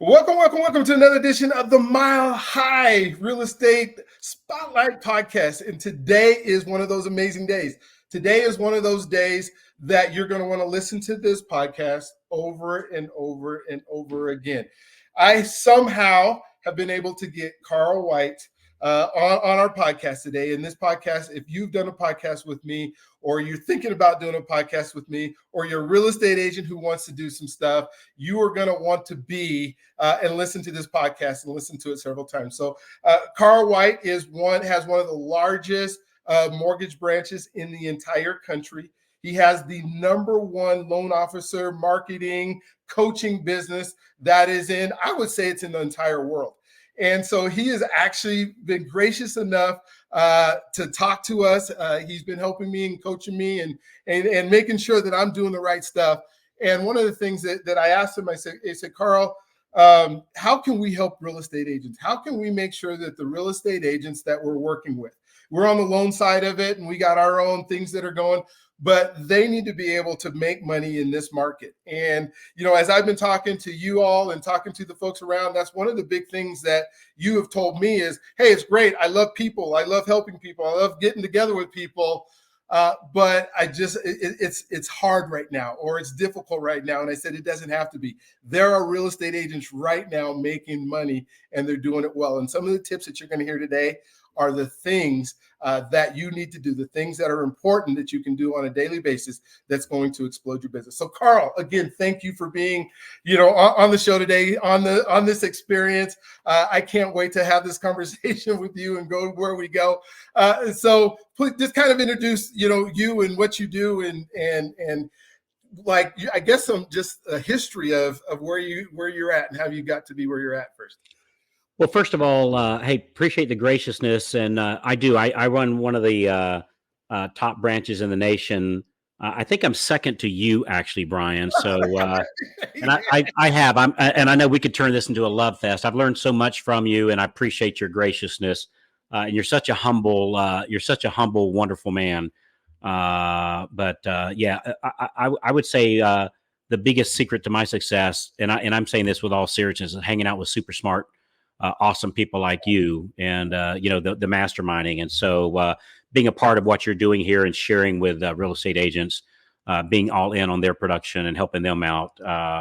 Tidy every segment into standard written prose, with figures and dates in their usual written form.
Welcome to another edition of the Mile High Real Estate Spotlight Podcast. And today is one of those amazing days. Today is one of those days that you're going to want to listen to this podcast over and over and over again. I somehow have been able to get Carl White on our podcast today. And this podcast, if you've done a podcast with me, or you're thinking about doing a podcast with me, or you're a real estate agent who wants to do some stuff, you are going to want to be and listen to this podcast and listen to it several times. So Carl White has one of the largest mortgage branches in the entire country. He has the #1 loan officer marketing coaching business that is in, I would say it's in the entire world. And so he has actually been gracious enough to talk to us. He's been helping me and coaching me and making sure that I'm doing the right stuff. And one of the things that I asked him, I said, Carl, how can we help real estate agents? How can we make sure that the real estate agents that we're working with, we're on the loan side of it and we got our own things that are going, but they need to be able to make money in this market. And, as I've been talking to you all and talking to the folks around, that's one of the big things that you have told me is, hey, it's great. I love people. I love helping people. I love getting together with people. But it's hard right now, or it's difficult right now. And I said, it doesn't have to be. There are real estate agents right now making money and they're doing it well. And some of the tips that you're going to hear today are the things that you need to do, the things that are important that you can do on a daily basis that's going to explode your business. So Carl, again, thank you for being, on the show today, on this experience. I can't wait to have this conversation with you and go where we go. So please just kind of introduce, you and what you do and like, I guess just a history of where you're at and how you got to be where you're at first. Well, first of all, hey, appreciate the graciousness. And I run one of the top branches in the nation. I think I'm second to you, actually, Brian. So, and I know we could turn this into a love fest. I've learned so much from you, and I appreciate your graciousness. And you're such a humble, wonderful man. I would say the biggest secret to my success, and I'm saying this with all seriousness, is hanging out with super smart, awesome people like you and, the masterminding. And so being a part of what you're doing here and sharing with real estate agents, being all in on their production and helping them out,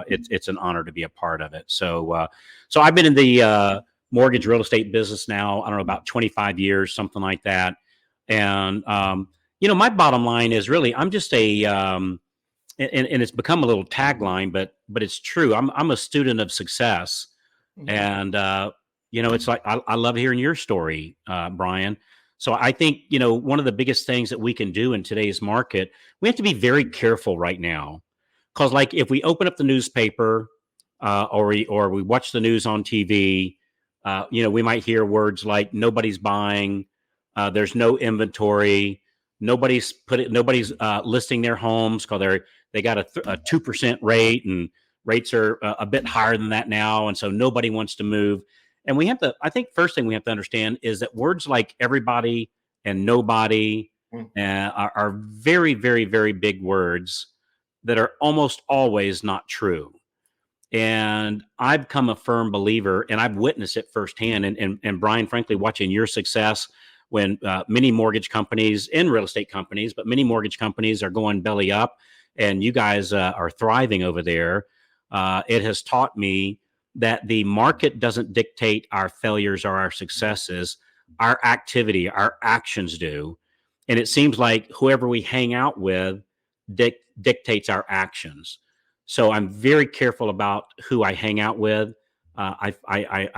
it's an honor to be a part of it. So I've been in the mortgage real estate business now, I don't know, about 25 years, something like that. And, my bottom line is really, I'm just and it's become a little tagline, but it's true. I'm a student of success. Mm-hmm. And, it's like, I love hearing your story, Brian. So I think, one of the biggest things that we can do in today's market, we have to be very careful right now. Because like if we open up the newspaper or we watch the news on TV, we might hear words like nobody's buying, there's no inventory, nobody's listing their homes because they got a 2% rate, and rates are a bit higher than that now. And so nobody wants to move. And I think first thing we have to understand is that words like everybody and nobody are very, very, very big words that are almost always not true. And I've become a firm believer, and I've witnessed it firsthand. And Brian, frankly, watching your success when many mortgage companies and real estate companies, but many mortgage companies are going belly up, and you guys are thriving over there. It has taught me that the market doesn't dictate our failures or our successes. Our activity, our actions do. And it seems like whoever we hang out with dictates our actions. So I'm very careful about who I hang out with. I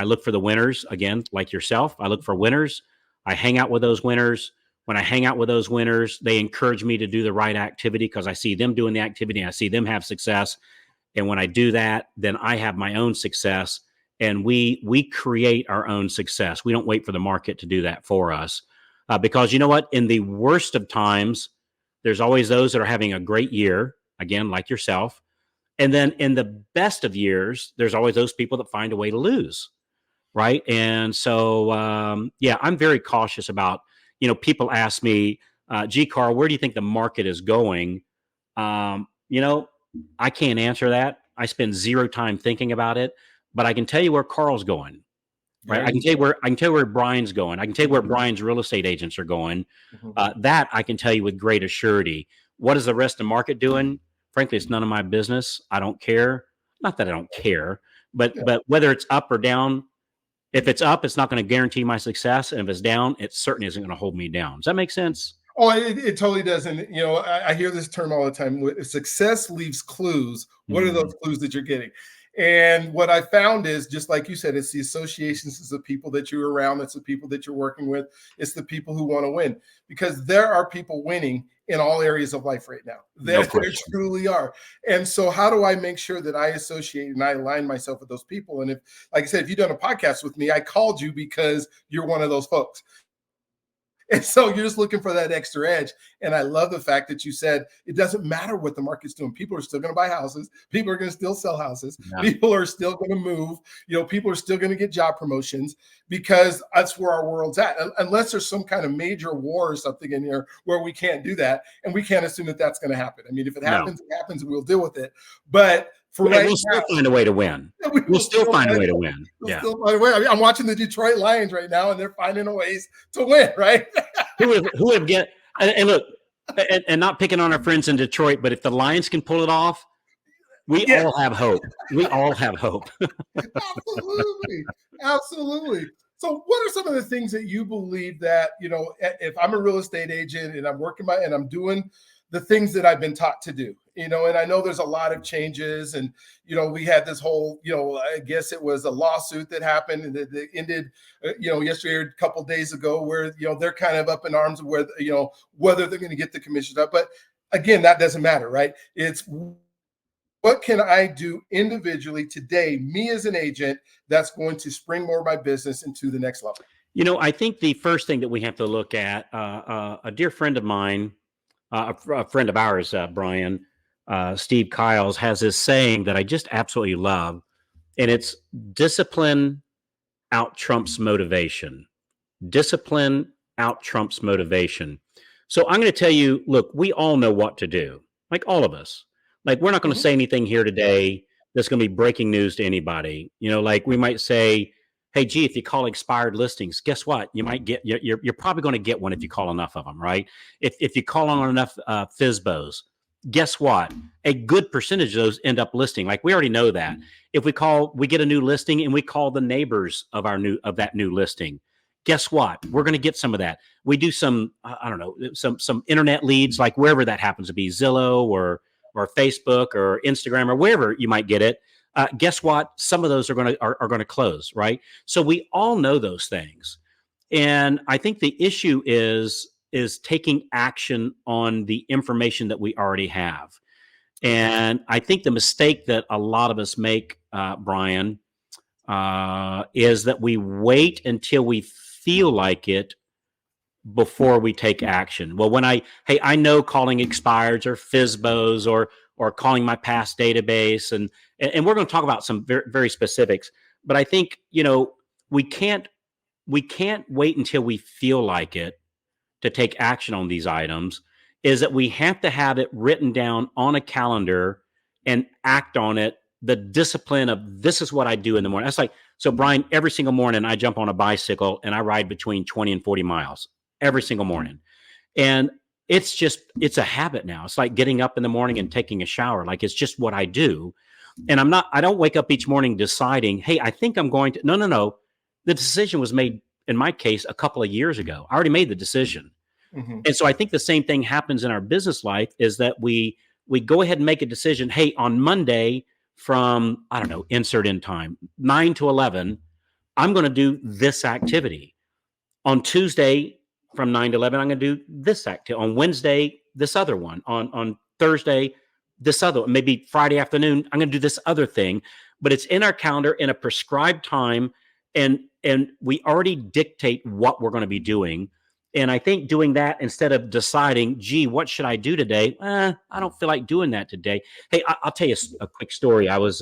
look for the winners, again, like yourself. I look for winners. I hang out with those winners. When I hang out with those winners, they encourage me to do the right activity because I see them doing the activity and I see them have success. And when I do that, then I have my own success, and we create our own success. We don't wait for the market to do that for us, because you know what? In the worst of times, there's always those that are having a great year, again, like yourself. And then in the best of years, there's always those people that find a way to lose, right? And so, I'm very cautious about, people ask me, gee, Carl, where do you think the market is going? I can't answer that. I spend zero time thinking about it. but I can tell you where Carl's going. Right. I can tell you where Brian's going. I can tell you where Brian's real estate agents are going. That I can tell you with great assurity. What is the rest of the market doing? Frankly, it's none of my business. I don't care. Not that I don't care, but whether it's up or down, if it's up, it's not going to guarantee my success. And if it's down, it certainly isn't going to hold me down. Does that make sense? Oh, it totally does. And, I hear this term all the time. If success leaves clues, what are those clues that you're getting? And what I found is, just like you said, it's the associations, it's the people that you're around, it's the people that you're working with, it's the people who want to win, because there are people winning in all areas of life right now. There truly are. And so how do I make sure that I associate and I align myself with those people? And if, like I said, if you've done a podcast with me, I called you because you're one of those folks. And so you're just looking for that extra edge. And I love the fact that you said it doesn't matter what the market's doing. People are still going to buy houses. People are going to still sell houses. Yeah. People are still going to move. People are still going to get job promotions, because that's where our world's at. Unless there's some kind of major war or something in here where we can't do that. And we can't assume that that's going to happen. I mean, if it happens, it happens, and we'll deal with it. But we'll still find a way to win. We'll still find a way to win. I'm watching the Detroit Lions right now, and they're finding a ways to win, right? who would get, and look, and not picking on our friends in Detroit, but if the Lions can pull it off, we all have hope. We all have hope. Absolutely. So what are some of the things that you believe that, if I'm a real estate agent and I'm working and I'm doing the things that I've been taught to do, and I know there's a lot of changes, and, we had this whole, I guess it was a lawsuit that happened and that ended, yesterday or a couple of days ago, where, they're kind of up in arms with, whether they're going to get the commissions up. But again, that doesn't matter, right? It's what can I do individually today, me as an agent, that's going to springboard my business into the next level? I think the first thing that we have to look at, a dear friend of mine, a friend of ours, Brian, Steve Kyles, has this saying that I just absolutely love, and it's discipline out trumps motivation. Discipline out trumps motivation. So I'm going to tell you, look, we all know what to do, like all of us. Like, we're not going to say anything here today that's going to be breaking news to anybody. Like we might say, hey, gee, if you call expired listings, guess what? You might get, you're probably going to get one if you call enough of them, right? If you call on enough FSBOs, guess what? A good percentage of those end up listing. Like, we already know that. If we get a new listing and we call the neighbors of that new listing, guess what? We're going to get some of that. We do some, I don't know, some internet leads, like wherever that happens to be, Zillow or Facebook or Instagram or wherever you might get it. Guess what? Some of those are going to close, right? So we all know those things, and I think the issue is taking action on the information that we already have. And I think the mistake that a lot of us make, Brian, is that we wait until we feel like it before we take action. Well, I know calling expireds or FSBOs or calling my past database, and we're going to talk about some very, very specifics, but I think, we can't wait until we feel like it to take action on these items. Is that we have to have it written down on a calendar and act on it. The discipline of, this is what I do in the morning. That's like, so Brian, every single morning I jump on a bicycle and I ride between 20 and 40 miles every single morning. And it's a habit now. It's like getting up in the morning and taking a shower. Like, it's just what I do. And I don't wake up each morning deciding, hey, I think I'm going to, no. The decision was made, in my case, a couple of years ago. I already made the decision. Mm-hmm. And so I think the same thing happens in our business life, is that we go ahead and make a decision. Hey, on Monday from, I don't know, insert in time, 9 to 11, I'm going to do this activity. On Tuesday from 9 to 11, I'm going to do this activity. On Wednesday, this other one. On Thursday, this other one. Maybe Friday afternoon, I'm going to do this other thing. But it's in our calendar in a prescribed time, and we already dictate what we're going to be doing. And I think doing that instead of deciding, gee, what should I do today? I don't feel like doing that today. Hey, I'll tell you a quick story. I was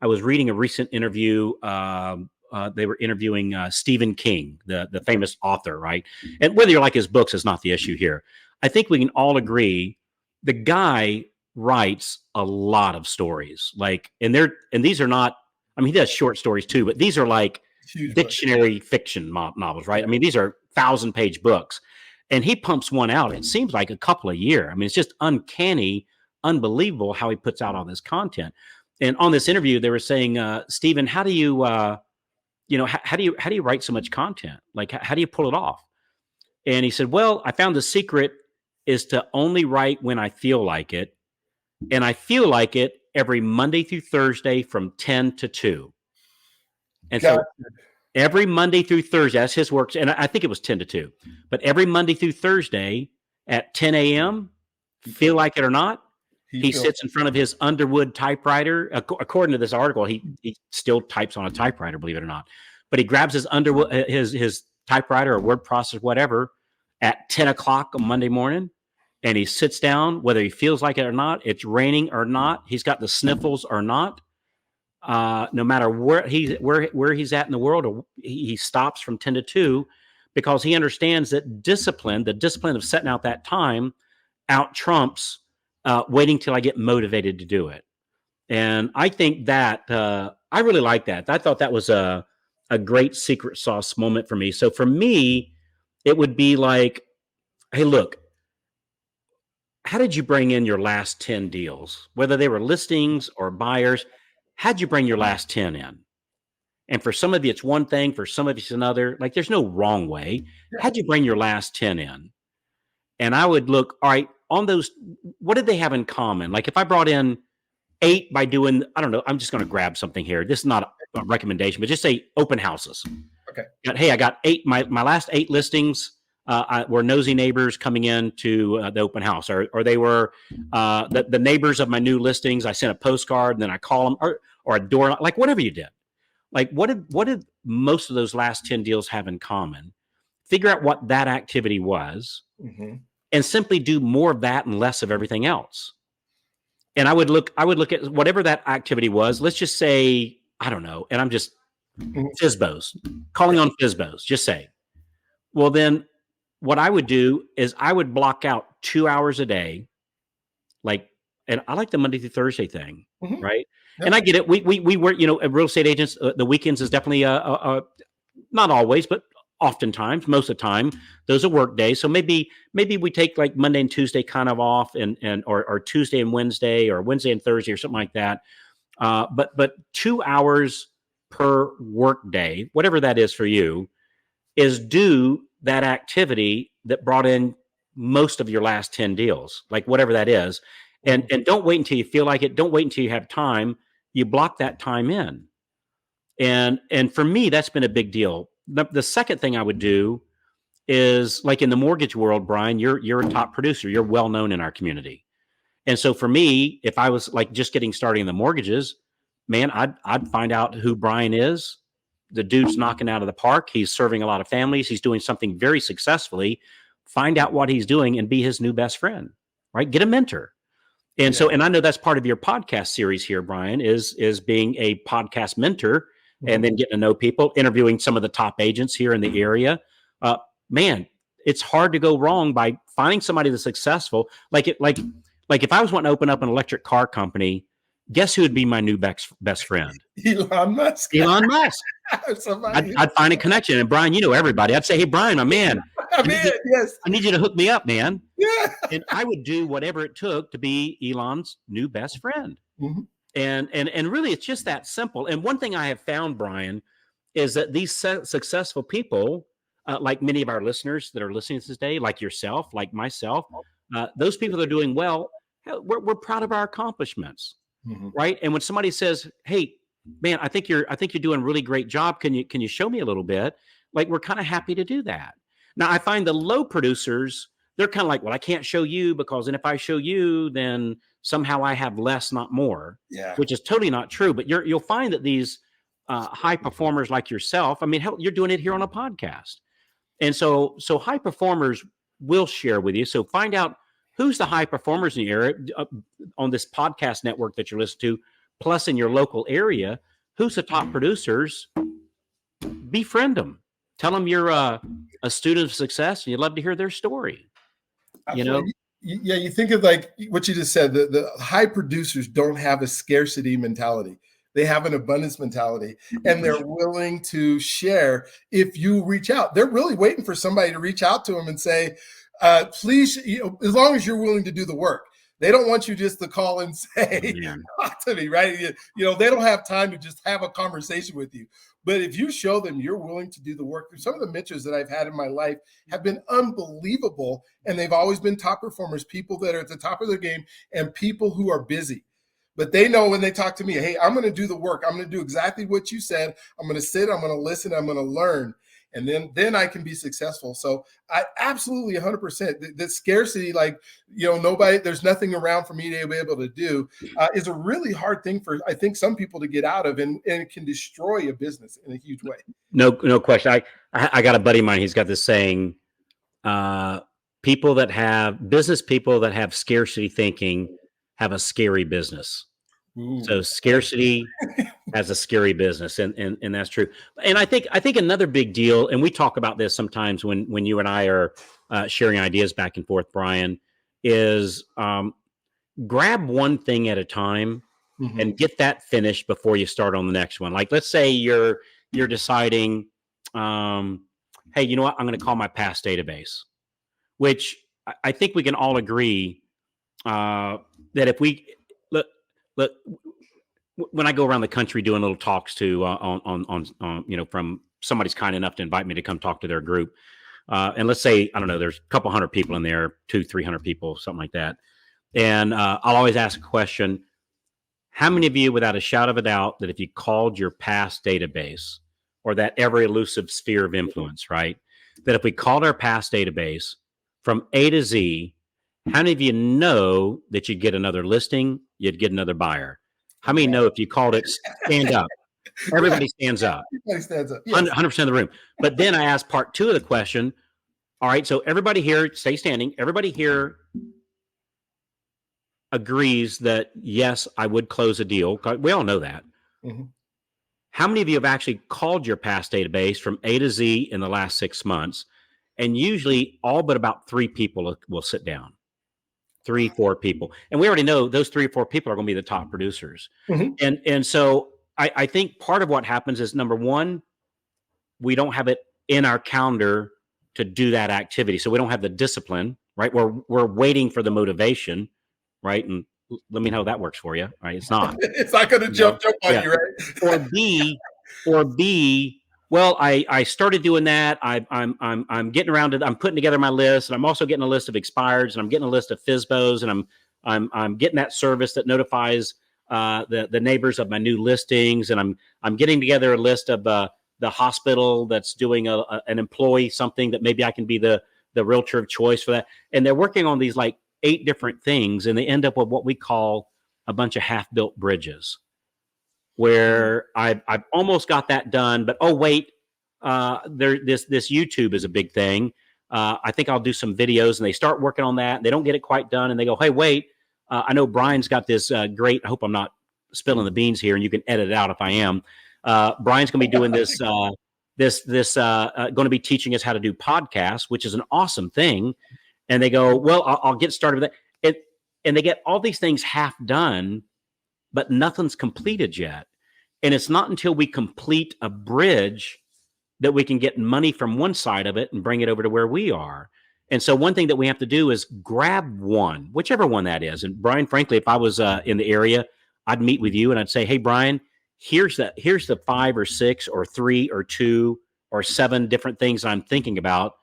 reading a recent interview. They were interviewing Stephen King, the famous author, right? And whether you like his books is not the issue here. I think we can all agree the guy writes a lot of stories. Like, and these are not, I mean, he does short stories too, but these are like Huge book. dictionary fiction novels, right? I mean, these are 1,000-page books, and he pumps one out. It seems like a couple a year. I mean, it's just uncanny, unbelievable how he puts out all this content. And on this interview, they were saying, Stephen, how do you, how do you write so much content? Like, how do you pull it off? And he said, well, I found the secret is to only write when I feel like it. And I feel like it every Monday through Thursday from 10 to 2. And so every Monday through Thursday, that's his work. And I think it was 10 to 2. But every Monday through Thursday at 10 a.m., feel like it or not, he sits in front of his Underwood typewriter. According to this article, he still types on a typewriter, believe it or not. But he grabs his Underwood, his typewriter or word processor, whatever, at 10 o'clock on Monday morning. And he sits down, whether he feels like it or not, it's raining or not, he's got the sniffles or not. No matter where he's at in the world, he stops from 10 to 2 because he understands that the discipline of setting out that time out trumps waiting till I get motivated to do it. And I think that I really like that. I thought that was a great secret sauce moment for me. So for me, it would be like, hey, look, how did you bring in your last 10 deals? Whether they were listings or buyers, how'd you bring your last 10 in? And for some of you, it's one thing. For some of you, it's another. Like, there's no wrong way. How'd you bring your last 10 in? And I would look, all right, on those, what did they have in common? Like, if I brought in 8 by doing, I don't know, I'm just going to grab something here. This is not a recommendation, but just say open houses. Okay. Hey, I got 8, my last 8 listings were nosy neighbors coming in to the open house, or they were the neighbors of my new listings. I sent a postcard and then I call them, or a door, like whatever you did. Like, what did most of those last 10 deals have in common? Figure out what that activity was, and simply do more of that and less of everything else. And I would look at whatever that activity was. Let's just say, I don't know, and I'm just FSBOs, calling on FSBOs, just say. Well, then what I would do is I would block out 2 hours a day, and I like the Monday through Thursday thing, right? Yep. And I get it. We work, real estate agents. The weekends is definitely not always, but oftentimes, most of the time, those are work days. So maybe we take like Monday and Tuesday kind of off, or Tuesday and Wednesday, or Wednesday and Thursday, or something like that. But 2 hours per work day, whatever that is for you, is do that activity that brought in most of your last 10 deals, like whatever that is. And don't wait until you feel like it. Don't wait until you have time. You block that time in. And for me, that's been a big deal. The second thing I would do is, like in the mortgage world, Brian, you're a top producer. You're well known in our community. And so for me, if I was like just getting started in the mortgages, man, I'd find out who Brian is. The dude's knocking out of the park. He's serving a lot of families. He's doing something very successfully. Find out what he's doing and be his new best friend, right? Get a mentor. And so, and I know that's part of your podcast series here, Brian, is being a podcast mentor and then getting to know people, interviewing some of the top agents here in the area. Man, it's hard to go wrong by finding somebody that's successful. Like if I was wanting to open up an electric car company, guess who would be my new best friend? Elon Musk. Elon Musk. I'd find a connection. And Brian, you know everybody. I'd say, hey, Brian, my man. Yes. I need you to hook me up, man. Yeah. And I would do whatever it took to be Elon's new best friend. And really, it's just that simple. And one thing I have found, Brian, is that these successful people, like many of our listeners that are listening to this today, like yourself, like myself, those people that are doing well, we're proud of our accomplishments. Right. And when somebody says, hey, man, I think you're doing a really great job. Can you show me a little bit? Like, we're kind of happy to do that. Now, I find the low producers, they're kind of like, well, I can't show you because then if I show you, then somehow I have less, not more, which is totally not true. But you'll find that these high performers like yourself, I mean, hell, you're doing it here on a podcast. And so high performers will share with you. So find out who's the high performers in your area on this podcast network that you're listening to, plus in your local area. Who's the top producers? Befriend them. Tell them you're a student of success and you'd love to hear their story. Absolutely. You think of like what you just said, the high producers don't have a scarcity mentality. They have an abundance mentality, and they're willing to share if you reach out. They're really waiting for somebody to reach out to them and say, please, as long as you're willing to do the work. They don't want you just to call and say, talk to me, right? They don't have time to just have a conversation with you. But if you show them you're willing to do the work, some of the mentors that I've had in my life have been unbelievable, and they've always been top performers, people that are at the top of their game and people who are busy. But they know when they talk to me, hey, I'm going to do the work. I'm going to do exactly what you said. I'm going to sit, I'm going to listen, I'm going to learn. And then I can be successful. So I absolutely 100%. The scarcity, there's nothing around for me to be able to do, is a really hard thing for, I think, some people to get out of, and it can destroy a business in a huge way. No question. I got a buddy of mine. He's got this saying, business people that have scarcity thinking have a scary business. Ooh. So scarcity has a scary business, and that's true. And I think another big deal, and we talk about this sometimes when you and I are sharing ideas back and forth, Brian, is grab one thing at a time and get that finished before you start on the next one. Like, let's say you're deciding, hey, you know what? I'm going to call my past database, which I think we can all agree that if we look, when I go around the country doing little talks to on from somebody's kind enough to invite me to come talk to their group, and let's say, I don't know, there's a couple hundred people in there, 200-300 people, something like that, and I'll always ask a question: how many of you, without a shadow of a doubt, that if you called your past database, or that ever elusive sphere of influence, right, that if we called our past database from A to Z, how many of you know that you'd get another listing, you'd get another buyer? How many know if you called it stand up? Everybody stands up. Everybody stands up. Yes. 100% of the room. But then I asked part two of the question. All right, so everybody here, stay standing. Everybody here agrees that, yes, I would close a deal. We all know that. Mm-hmm. How many of you have actually called your past database from A to Z in the last 6 months? And usually all but about 3 people will sit down. 3-4 people. And we already know those 3 or 4 people are going to be the top producers. Mm-hmm. And so I think part of what happens is, number one, we don't have it in our calendar to do that activity. So we don't have the discipline, right? We're waiting for the motivation, right? And let me know how that works for you, right? It's not. It's not going to jump on you, right? Or B, well, I started doing that. I'm getting around to. I'm putting together my list, and I'm also getting a list of expireds, and I'm getting a list of FSBOs, and I'm getting that service that notifies the neighbors of my new listings, and I'm getting together a list of the hospital that's doing an employee something that maybe I can be the realtor of choice for that. And they're working on these like 8 different things, and they end up with what we call a bunch of half-built bridges, where I've almost got that done, but oh wait, this YouTube is a big thing. I think I'll do some videos, and they start working on that. They don't get it quite done, and they go, hey, wait, I know Brian's got this great. I hope I'm not spilling the beans here, and you can edit it out if I am. Brian's going to be doing this. Going to be teaching us how to do podcasts, which is an awesome thing. And they go, well, I'll get started with that. And they get all these things half done, but nothing's completed yet. And it's not until we complete a bridge that we can get money from one side of it and bring it over to where we are. And so one thing that we have to do is grab one, whichever one that is. And Brian, frankly, if I was in the area, I'd meet with you and I'd say, hey, Brian, here's the 5 or 6 or 3 or 2 or 7 different things I'm thinking about.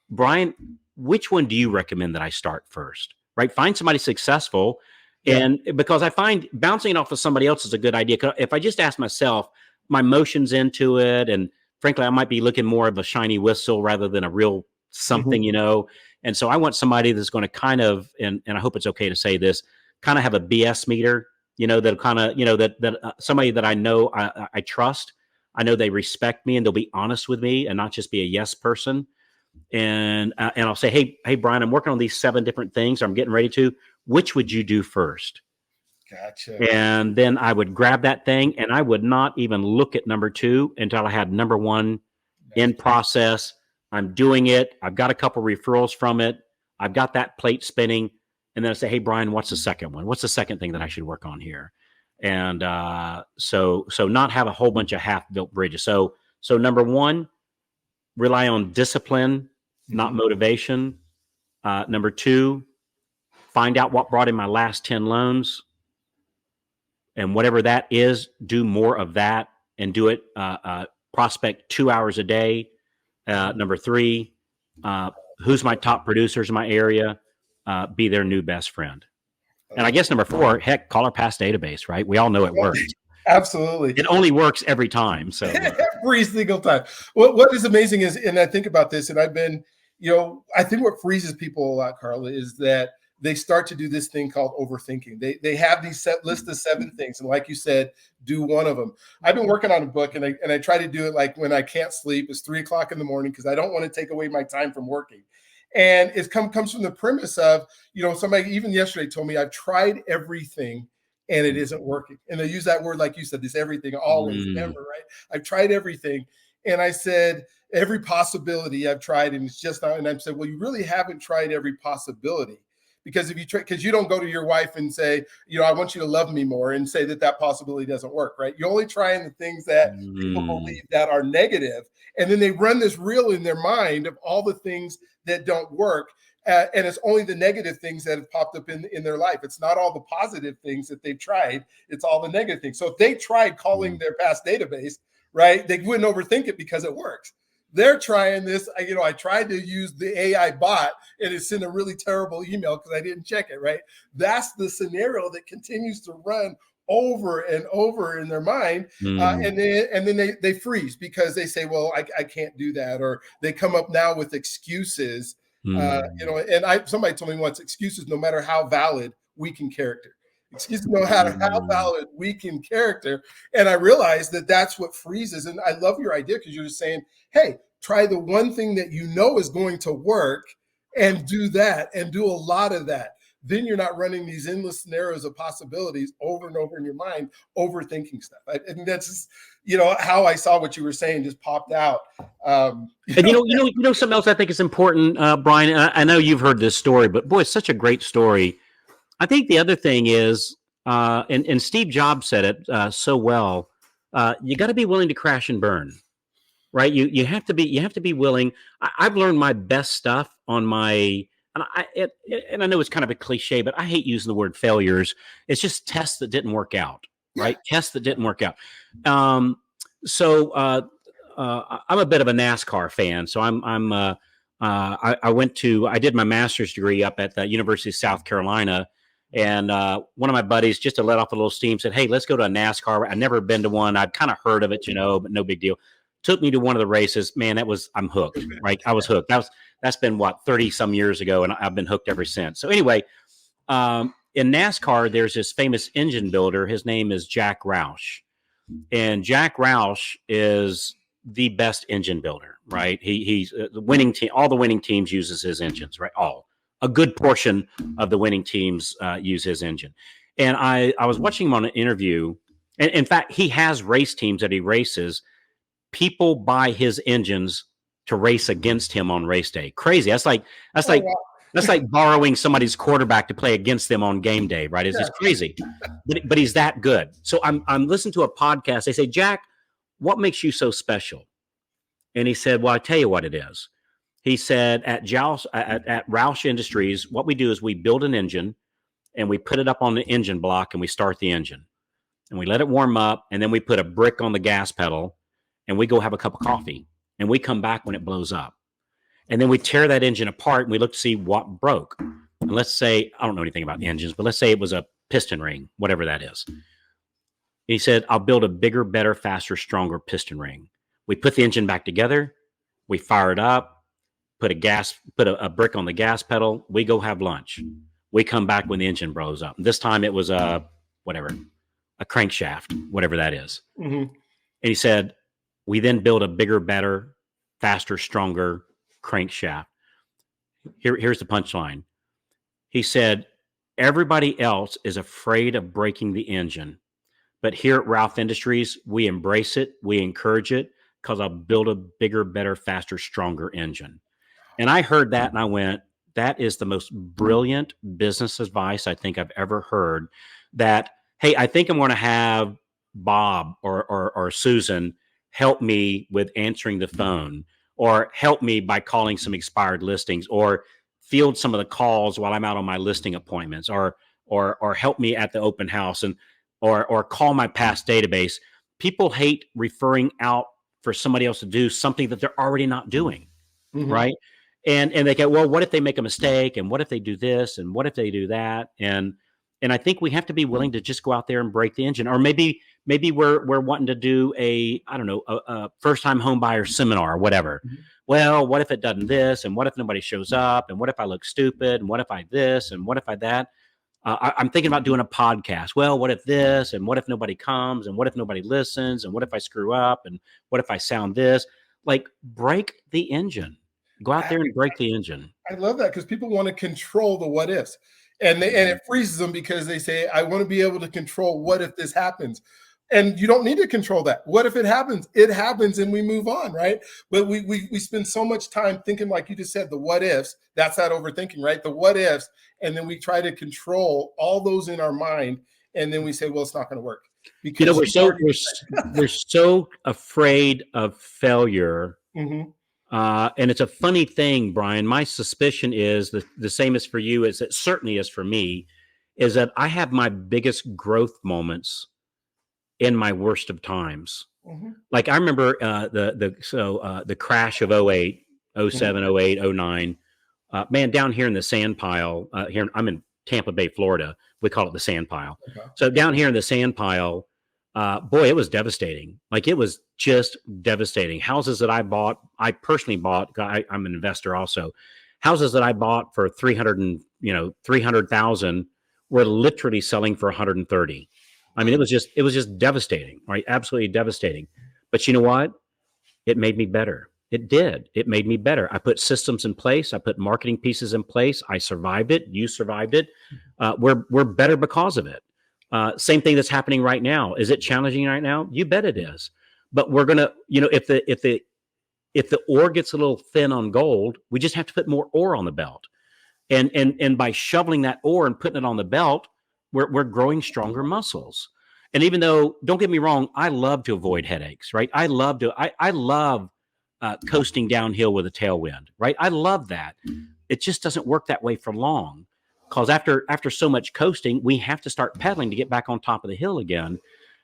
Brian, which one do you recommend that I start first? Right? Find somebody successful. Yeah. And because I find bouncing it off of somebody else is a good idea. If I just ask myself, my emotions into it, and frankly, I might be looking more of a shiny whistle rather than a real something, And so I want somebody that's going to kind of, and I hope it's okay to say this, kind of have a BS meter, that kind of, that somebody that I know I trust. I know they respect me and they'll be honest with me and not just be a yes person. And I'll say, hey, Brian, I'm working on these 7 different things. I'm getting ready to. Which would you do first? Gotcha. And then I would grab that thing, and I would not even look at number 2 until I had number 1 in process. I'm doing it. I've got a couple referrals from it. I've got that plate spinning. And then I say, hey, Brian, what's the second one? What's the second thing that I should work on here? And so not have a whole bunch of half-built bridges. So number one, rely on discipline, not motivation. Number two, find out what brought in my last 10 loans. And whatever that is, do more of that and do it prospect 2 hours a day. Number three, who's my top producers in my area? Be their new best friend. And I guess number four, heck, call our past database, right? We all know it works. Absolutely. It only works every time. So every single time. What is amazing is, and I think about this, and I've been, I think what freezes people a lot, Carla, is that they start to do this thing called overthinking. They have these set list of 7 things, and like you said, do one of them. I've been working on a book, and I try to do it like when I can't sleep. It's 3:00 in the morning because I don't want to take away my time from working. And it comes from the premise of, somebody even yesterday told me I've tried everything and it isn't working. And they use that word, like you said, this everything, always, never, right? I've tried everything. And I said, every possibility I've tried, and it's just not. And I said, well, you really haven't tried every possibility. Because if you try, because you don't go to your wife and say, I want you to love me more, and say that possibility doesn't work, right? You're only trying the things that people believe that are negative. And then they run this reel in their mind of all the things that don't work. And it's only the negative things that have popped up in their life. It's not all the positive things that they've tried. It's all the negative things. So if they tried calling their past database, right, they wouldn't overthink it because it works. They're trying this. I tried to use the AI bot and it sent a really terrible email because I didn't check it, right? That's the scenario that continues to run over and over in their mind. And then they freeze because they say, well, I can't do that. Or they come up now with excuses. And somebody told me once, excuses, no matter how valid, weaken character. Excuses, no matter how valid, weaken character. And I realized that that's what freezes. And I love your idea because you're just saying, hey, try the one thing that you know is going to work and do that and do a lot of that. Then you're not running these endless scenarios of possibilities over and over in your mind, overthinking stuff. And that's just, how I saw what you were saying just popped out. And something else I think is important, Brian. I know you've heard this story, but boy, it's such a great story. I think the other thing is, and Steve Jobs said it so well. You got to be willing to crash and burn, right? You have to be willing. I've learned my best stuff on my. And I know it's kind of a cliche, but I hate using the word failures. It's just tests that didn't work out, right? Tests that didn't work out. So I'm a bit of a NASCAR fan. So I did my master's degree up at the University of South Carolina. And one of my buddies, just to let off a little steam, said, hey, let's go to a NASCAR. I've never been to one. I'd kind of heard of it, but no big deal. Took me to one of the races. Man, I'm hooked, right? I was hooked. That's been 30 some years ago, and I've been hooked ever since. So anyway, in NASCAR, there's this famous engine builder. His name is Jack Roush, and Jack Roush is the best engine builder, right? He's the winning team. All the winning teams uses his engines, right? A good portion of the winning teams use his engine. And I was watching him on an interview, and in fact, he has race teams that he races. People buy his engines to race against him on race day. Crazy. That's like borrowing somebody's quarterback to play against them on game day, right? It's just crazy. But he's that good. So I'm listening to a podcast. They say, Jack, what makes you so special? And he said, well, I tell you what it is. He said at Roush Industries, what we do is we build an engine and we put it up on the engine block and we start the engine and we let it warm up. And then we put a brick on the gas pedal and we go have a cup of coffee and we come back when it blows up. And then we tear that engine apart and we look to see what broke. And let's say, I don't know anything about engines, but let's say it was a piston ring, whatever that is. He said, I'll build a bigger, better, faster, stronger piston ring. We put the engine back together. We fire it up, put a brick on the gas pedal. We go have lunch. We come back when the engine blows up. This time it was a crankshaft, whatever that is. Mm-hmm. And he said, we then build a bigger, better, faster, stronger crankshaft. Here's the punchline. He said, everybody else is afraid of breaking the engine. But here at Roush Industries, we embrace it. We encourage it because I'll build a bigger, better, faster, stronger engine. And I heard that and I went, that is the most brilliant business advice I think I've ever heard, that hey, I think I'm going to have Bob or Susan help me with answering the phone, or help me by calling some expired listings, or field some of the calls while I'm out on my listing appointments, or help me at the open house, and or call my past database. People hate referring out for somebody else to do something that they're already not doing, right? And they go, well, what if they make a mistake, and what if they do this, and what if they do that, and I think we have to be willing to just go out there and break the engine. Or maybe we're wanting to do a, I don't know, a first time home buyer seminar or whatever. Well, what if it doesn't this, and what if nobody shows up, and what if I look stupid, and what if I this, and what if I that? I'm thinking about doing a podcast. Well, what if this, and what if nobody comes, and what if nobody listens, and what if I screw up, and what if I sound this? Like, break the engine. Go out there and break the engine. I love that, because people want to control the what ifs, and it freezes them, because they say, I want to be able to control what if this happens. And you don't need to control that. What if it happens? It happens, and we move on, right? But we spend so much time thinking, like you just said, the what ifs. That's that overthinking, right? The what ifs, and then we try to control all those in our mind, and then we say, well, it's not going to work. Because we're so afraid of failure. And it's a funny thing, Brian. My suspicion is the same as for you, as it certainly is for me, is that I have my biggest growth moments in my worst of times. Like, I remember the crash of 08, 07, 08, 09. Man, down here in the sand pile, here I'm in Tampa Bay, Florida. We call it the sand pile. So down here in the sand pile, boy, it was devastating. Like, it was just devastating. Houses that I personally bought, I'm an investor also. Houses that I bought for 300,000 were literally selling for 130. I mean, it was just devastating, right? Absolutely devastating. But you know what? It made me better. It did. It made me better. I put systems in place. I put marketing pieces in place. I survived it. You survived it. We're better because of it. Same thing that's happening right now. Is it challenging right now? You bet it is. But we're gonna, if the ore gets a little thin on gold, we just have to put more ore on the belt. And by shoveling that ore and putting it on the belt, we're growing stronger muscles. And even though, don't get me wrong, I love to avoid headaches, right? I love coasting downhill with a tailwind, right? I love that. It just doesn't work that way for long, because after so much coasting, we have to start pedaling to get back on top of the hill again.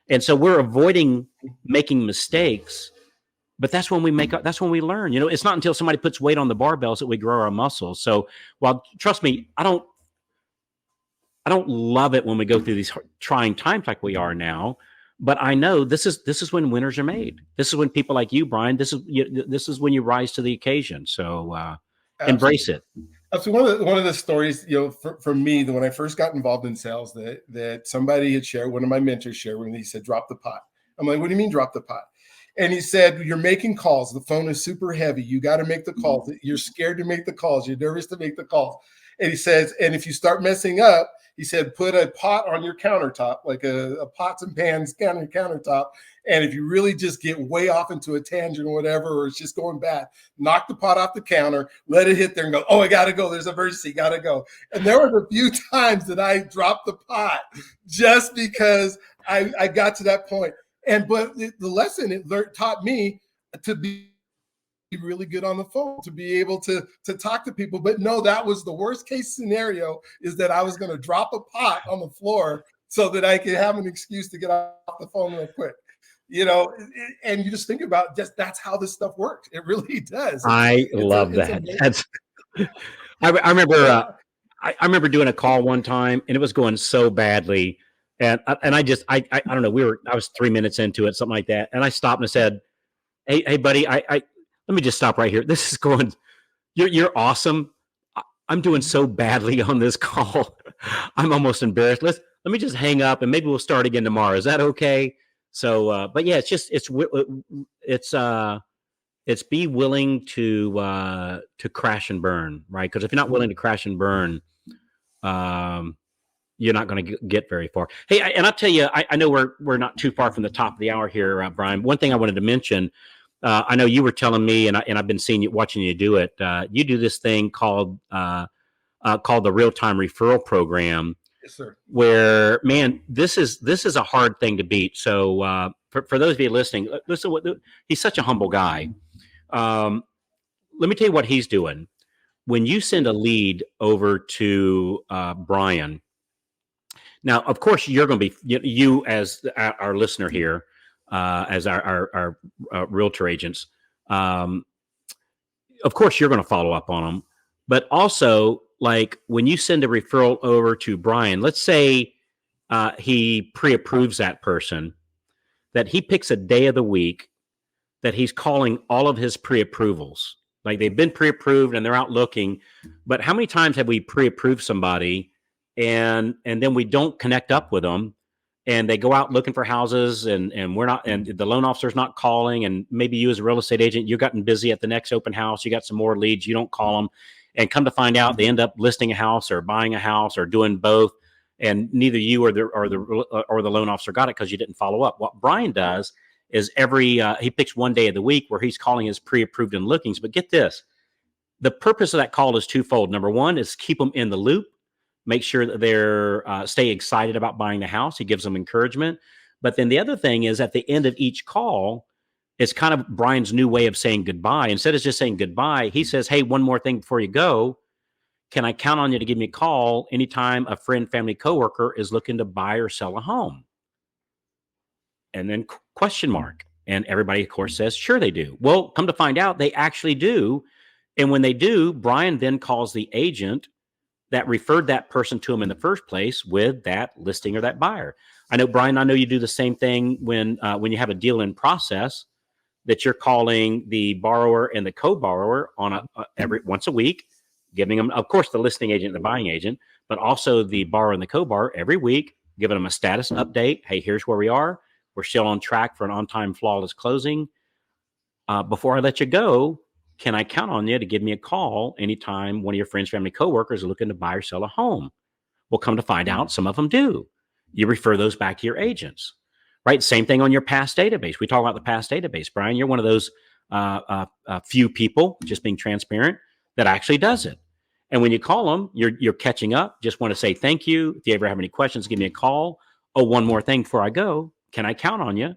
And so we're avoiding making mistakes, but that's when we learn. It's not until somebody puts weight on the barbells that we grow our muscles. So, while, trust me, I don't love it when we go through these trying times like we are now, but I know this is when winners are made. This is when people like you, Brian, this is when you rise to the occasion. So embrace it. So one of the stories, for me, that when I first got involved in sales, that somebody had shared, one of my mentors shared, when he said, drop the pot. I'm like, what do you mean drop the pot? And he said, you're making calls. The phone is super heavy. You got to make the calls. You're scared to make the calls. You're nervous to make the calls. And he says, and if you start messing up, he said, put a pot on your countertop, like a pots and pans on your countertop. And if you really just get way off into a tangent or whatever, or it's just going bad, knock the pot off the counter, let it hit there and go, oh, I got to go. There's an emergency. Got to go. And there were a few times that I dropped the pot just because I got to that point. But the lesson it taught me to be really good on the phone, to be able to talk to people. But no, that was the worst case scenario, is that I was going to drop a pot on the floor so that I could have an excuse to get off the phone real quick. And you just think about that's how this stuff works. It really does. I love that. I remember I remember doing a call one time, and it was going so badly. And I don't know, I was 3 minutes into it, something like that. And I stopped and I said, Hey buddy, let me just stop right here. This is going, you're awesome. I'm doing so badly on this call. I'm almost embarrassed. Let me just hang up, and maybe we'll start again tomorrow. Is that okay? So, but yeah, it's be willing to crash and burn, right? Because if you're not willing to crash and burn, you're not going to get very far. Hey, and I'll tell you, I know we're not too far from the top of the hour here, Brian. One thing I wanted to mention, I know you were telling me, and I've been watching you do it. You do this thing called the Real Time Referral Program, Yes, sir. where, man, this is a hard thing to beat. So for those of you listening, listen, he's such a humble guy. Let me tell you what he's doing. When you send a lead over to Brian, now, of course, you're going to be, you as our listener here, as our realtor agents, of course, you're going to follow up on them. But also, like when you send a referral over to Brian, let's say he pre-approves that person, that he picks a day of the week that he's calling all of his pre-approvals. Like they've been pre-approved and they're out looking. But how many times have we pre-approved somebody and then we don't connect up with them and they go out looking for houses and we're not, and the loan officer's not calling, and maybe you as a real estate agent, you've gotten busy at the next open house, you got some more leads, you don't call them, and come to find out they end up listing a house or buying a house or doing both, and neither you or the loan officer got it because you didn't follow up. What Brian does is he picks one day of the week where he's calling his pre-approved and lookings. But get this, the purpose of that call is twofold. Number one is keep them in the loop, make sure that they're stay excited about buying the house. He gives them encouragement. But then the other thing is at the end of each call, it's kind of Brian's new way of saying goodbye. Instead of just saying goodbye, he says, hey, one more thing before you go. Can I count on you to give me a call anytime a friend, family, coworker is looking to buy or sell a home? And then question mark. And everybody, of course, says, sure, they do. Well, come to find out, they actually do. And when they do, Brian then calls the agent that referred that person to him in the first place with that listing or that buyer. I know, Brian, I know you do the same thing when you have a deal in process, that you're calling the borrower and the co-borrower on every once a week, giving them, of course, the listing agent and the buying agent, but also the borrower and the co-borrower every week, giving them a status update. Hey, here's where we are. We're still on track for an on-time flawless closing. Before I let you go, can I count on you to give me a call anytime one of your friends, family, coworkers are looking to buy or sell a home? Well, come to find out, some of them do. You refer those back to your agents, right? Same thing on your past database. We talk about the past database. Brian, you're one of those few people, just being transparent, that actually does it. And when you call them, you're catching up. Just want to say thank you. If you ever have any questions, give me a call. Oh, one more thing before I go. Can I count on you?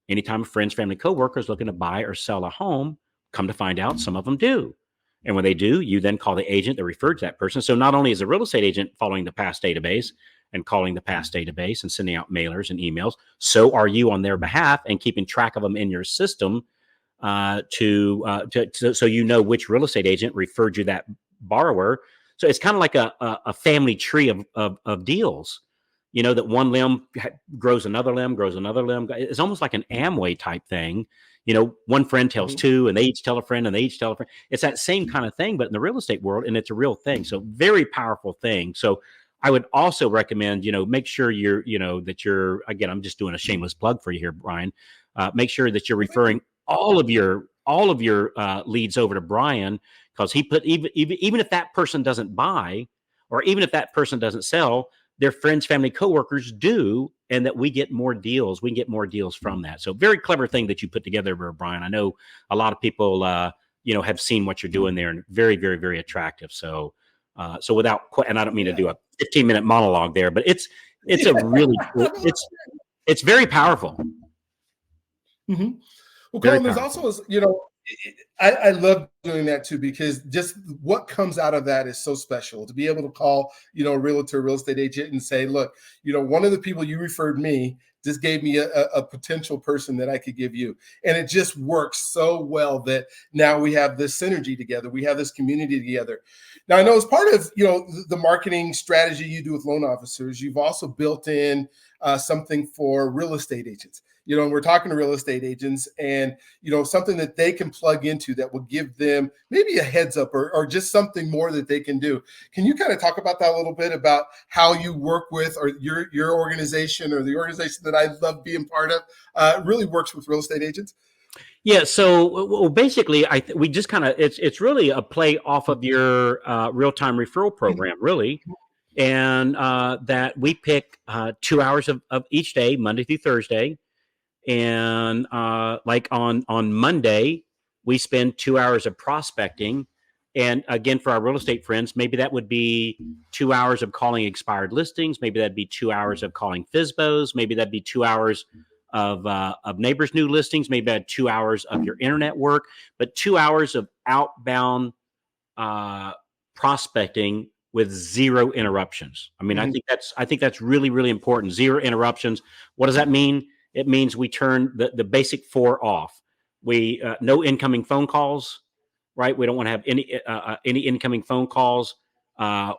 Anytime a friends, family, coworkers looking to buy or sell a home, come to find out, some of them do. And when they do, you then call the agent that referred to that person. So not only is a real estate agent following the past database and calling the past database and sending out mailers and emails, so are you on their behalf and keeping track of them in your system so you know which real estate agent referred you that borrower. So it's kind of like a family tree of deals. You know, that one limb grows another limb, grows another limb. It's almost like an Amway type thing. You know, one friend tells two, and they each tell a friend, and they each tell a friend. It's that same kind of thing, but in the real estate world, and it's a real thing. So very powerful thing. So I would also recommend, make sure that you're, again, I'm just doing a shameless plug for you here, Brian. Make sure that you're referring all of your leads over to Brian, because he put, even if that person doesn't buy, or even if that person doesn't sell, their friends, family, coworkers do, and that we get more deals. We can get more deals from that. So very clever thing that you put together, Brian. I know a lot of people, have seen what you're doing there, and very, very, very attractive. So without, and I don't mean to do a 15-minute monologue there, but it's a really, it's very powerful. Mm-hmm. Well, Colin, there's also, I love doing that too, because just what comes out of that is so special to be able to call, a realtor, real estate agent and say, look, one of the people you referred me just gave me a potential person that I could give you. And it just works so well that now we have this synergy together. We have this community together. Now, I know as part of, the marketing strategy you do with loan officers, you've also built in something for real estate agents. And we're talking to real estate agents, and, something that they can plug into that will give them maybe a heads up or just something more that they can do. Can you kind of talk about that a little bit, about how you work with, or your organization, or the organization that I love being part of, really works with real estate agents? Yeah. So basically, we just kind of, it's really a play off of your real-time referral program, really. And that we pick 2 hours of each day, Monday through Thursday. And like on Monday, we spend 2 hours of prospecting, And again, for our real estate friends, maybe that would be 2 hours of calling expired listings. Maybe that'd be 2 hours of calling FSBOs. Maybe that'd be 2 hours of neighbors' new listings. Maybe that'd 2 hours of your internet work, but 2 hours of outbound prospecting with zero interruptions. I mean, I think that's really, really important. Zero interruptions. What does that mean? It means we turn the basic 4 off. We no incoming phone calls, right? We don't want to have any incoming phone calls.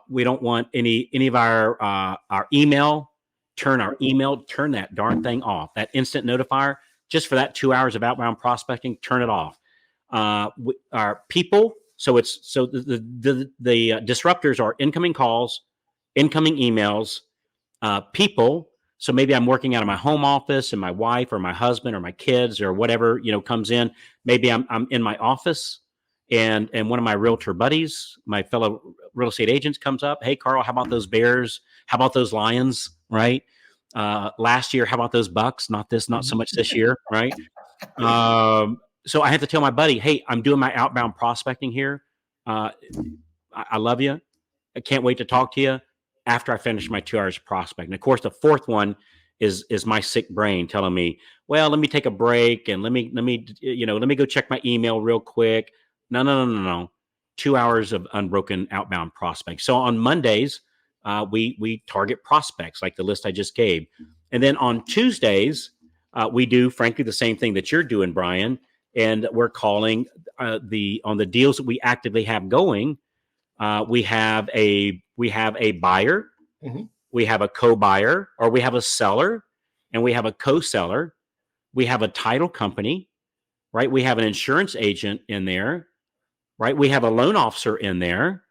We don't want any of our email. Turn that darn thing off. That instant notifier, just for that 2 hours of outbound prospecting, turn it off. Our people. So the disruptors are incoming calls, incoming emails, people. So maybe I'm working out of my home office and my wife or my husband or my kids or whatever, comes in. Maybe I'm in my office and one of my realtor buddies, my fellow real estate agents, comes up. Hey, Carl, how about those Bears? How about those Lions? Right. Last year, how about those Bucks? Not so much this year. Right. So I have to tell my buddy, hey, I'm doing my outbound prospecting here. I love you. I can't wait to talk to you after I finish my 2 hours of prospecting. Of course, the fourth one is my sick brain telling me, well, let me take a break and let me go check my email real quick. No. 2 hours of unbroken outbound prospecting. So on Mondays, we target prospects like the list I just gave. And then on Tuesdays, we do, frankly, the same thing that you're doing, Brian. And we're calling on the deals that we actively have going. We have a buyer, we have a co-buyer, or we have a seller, and we have a co-seller. We have a title company, right? We have an insurance agent in there, right? We have a loan officer in there,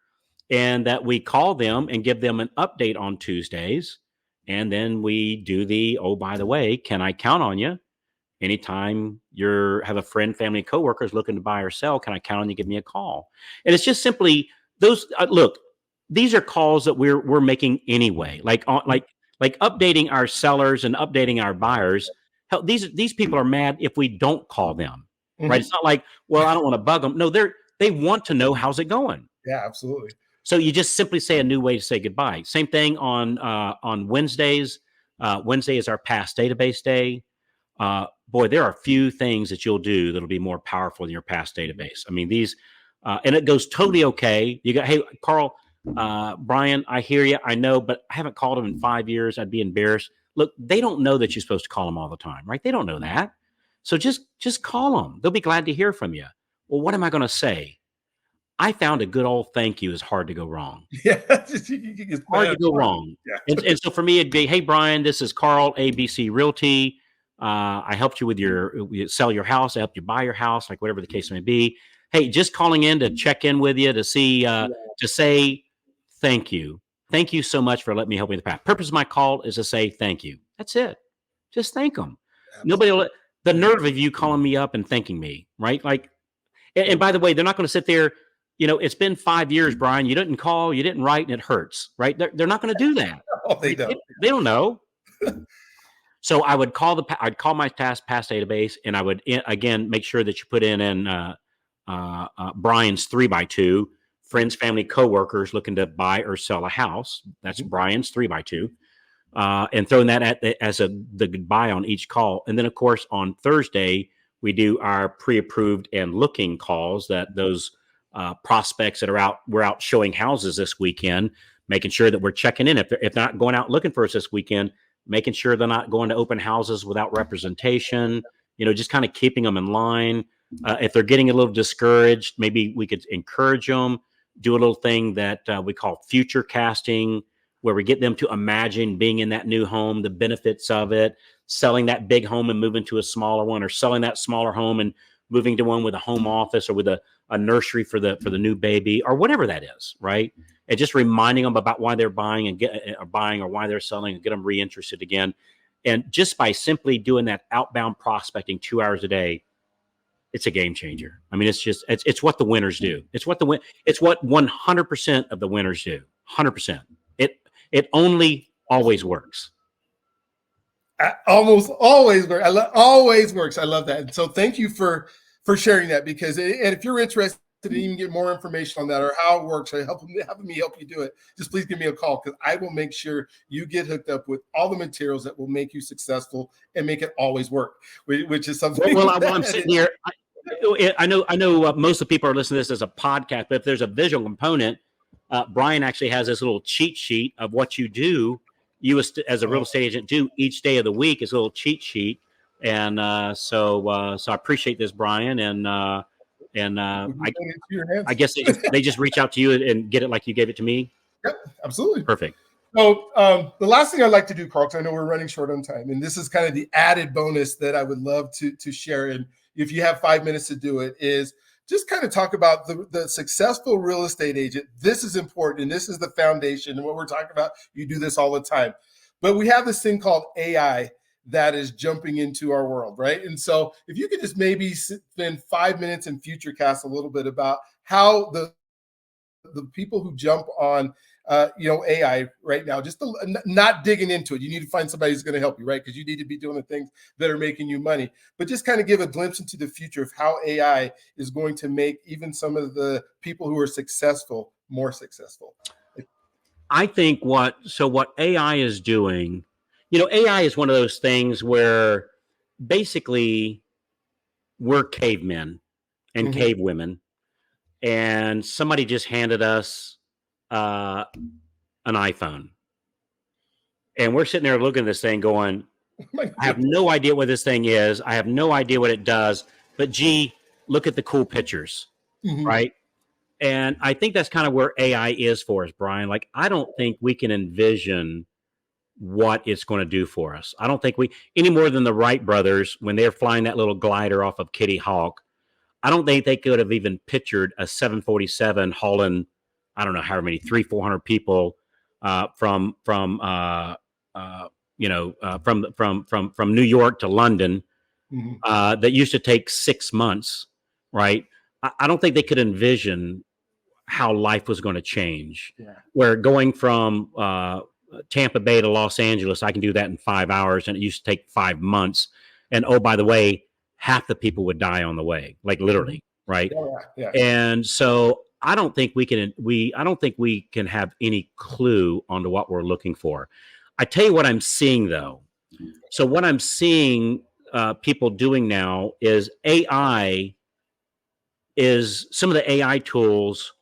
and that we call them and give them an update on Tuesdays. And then we do oh, by the way, can I count on you? Anytime you have a friend, family, coworkers looking to buy or sell, can I count on you? Give me a call. And it's just simply those. Look, these are calls that we're making anyway. Like updating our sellers and updating our buyers. Hell, these people are mad if we don't call them. Right? It's not like, well, I don't want to bug them. No, they want to know how's it going. Yeah, absolutely. So you just simply say a new way to say goodbye. Same thing on Wednesdays. Wednesday is our past database day. Boy, there are a few things that you'll do that'll be more powerful in your past database. I mean, these, and it goes totally okay. You go, hey, Carl, Brian, I hear you. I know, but I haven't called them in 5 years. I'd be embarrassed. Look, they don't know that you're supposed to call them all the time, right? They don't know that. So just call them. They'll be glad to hear from you. Well, what am I going to say? I found a good old thank you is hard to go wrong. Yeah, it's hard to go wrong. Yeah. And so for me, it'd be, hey, Brian, this is Carl, ABC Realty. I helped you with you sell your house. I helped you buy your house, like whatever the case may be. Hey, just calling in to check in with you to see, to say thank you. Thank you so much for letting me help you in the past. Purpose of my call is to say thank you. That's it. Just thank them. Absolutely. The nerve of you calling me up and thanking me, right? Like, and by the way, they're not going to sit there. It's been 5 years, Brian. You didn't call, you didn't write, and it hurts, right? They're not going to do that. Oh, they don't. They don't know. So I'd call my past database, and I would again make sure that you put in Brian's 3x2, friends, family, coworkers looking to buy or sell a house. That's Brian's 3x2, and throwing that as the goodbye on each call. And then of course on Thursday we do our pre-approved and looking calls. That those prospects that we're out showing houses this weekend, making sure that we're checking in. If they're not going out looking for us this weekend, making sure they're not going to open houses without representation, just kind of keeping them in line. If they're getting a little discouraged, maybe we could encourage them, do a little thing that we call future casting, where we get them to imagine being in that new home, the benefits of it, selling that big home and moving to a smaller one, or selling that smaller home and moving to one with a home office or with a nursery for the new baby, or whatever that is, right? And just reminding them about why they're buying or why they're selling, and get them reinterested again. And just by simply doing that outbound prospecting 2 hours a day, it's a game changer. I mean, it's what the winners do. It's what 100% of the winners do. 100%. It only always works. Almost always works. Always works. I love that. And so thank you for sharing that, because and if you're interested to even get more information on that or how it works or having me help you do it, just please give me a call because I will make sure you get hooked up with all the materials that will make you successful and make it always work, which is something. Well, while I'm sitting here, I know most of the people are listening to this as a podcast, but if there's a visual component, Brian actually has this little cheat sheet of what you do. You as a real estate agent do each day of the week is a little cheat sheet, and so I appreciate this, Brian, and I guess they just reach out to you and get it like you gave it to me. Yep, absolutely, perfect. So the last thing I'd like to do, Carl, because I know we're running short on time, and this is kind of the added bonus that I would love to share, and if you have 5 minutes to do it, is just kind of talk about the successful real estate agent. This is important, and this is the foundation, and what we're talking about, you do this all the time. But we have this thing called AI that is jumping into our world, right? And so if you could just maybe spend 5 minutes in FutureCast a little bit about how the people who jump on AI right now, just not digging into it. You need to find somebody who's going to help you, right? Because you need to be doing the things that are making you money. But just kind of give a glimpse into the future of how AI is going to make even some of the people who are successful more successful. I think what AI is doing, AI is one of those things where basically we're cavemen and cavewomen, and somebody just handed us an iPhone, and we're sitting there looking at this thing going, I have no idea what this thing is. I have no idea what it does, but gee, look at the cool pictures, right? And I think that's kind of where AI is for us, Brian. Like, I don't think we can envision what it's going to do for us. I don't think we, any more than the Wright brothers, when they're flying that little glider off of Kitty Hawk, I don't think they could have even pictured a 747 hauling, I don't know how many, 300-400 people from New York to London that used to take 6 months, right? I don't think they could envision how life was going to change. Yeah. Where going from Tampa Bay to Los Angeles, I can do that in 5 hours, and it used to take 5 months. And oh, by the way, half the people would die on the way, like literally, right? Yeah. And so I don't think we can have any clue onto what we're looking for. I tell you what I'm seeing though. So what I'm seeing people doing now is AI. Is some of the AI tools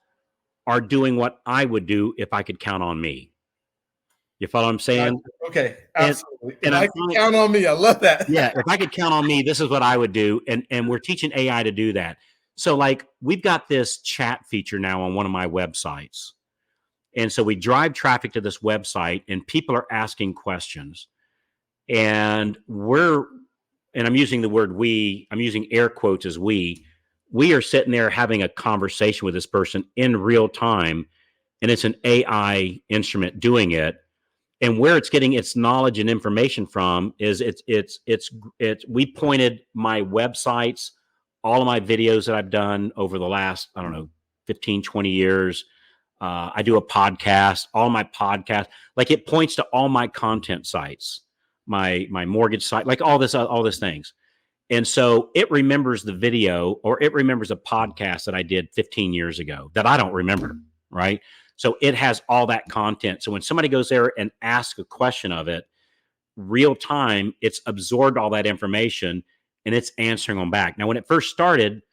are doing what I would do if I could count on me. You follow what I'm saying? Okay, absolutely. And I can count on me. I love that. Yeah, if I could count on me, this is what I would do. And we're teaching AI to do that. So like we've got this chat feature now on one of my websites. And so we drive traffic to this website and people are asking questions. And I'm using the word we, I'm using air quotes as we are sitting there having a conversation with this person in real time, and it's an AI instrument doing it. And where it's getting its knowledge and information from is we pointed my websites, all of my videos that I've done over the last, 15, 20 years. I do a podcast, all my podcasts, like it points to all my content sites, my mortgage site, like all this things. And so it remembers the video, or it remembers a podcast that I did 15 years ago that I don't remember, right? So it has all that content. So when somebody goes there and asks a question of it, real time, it's absorbed all that information and it's answering them back. Now, when it first started,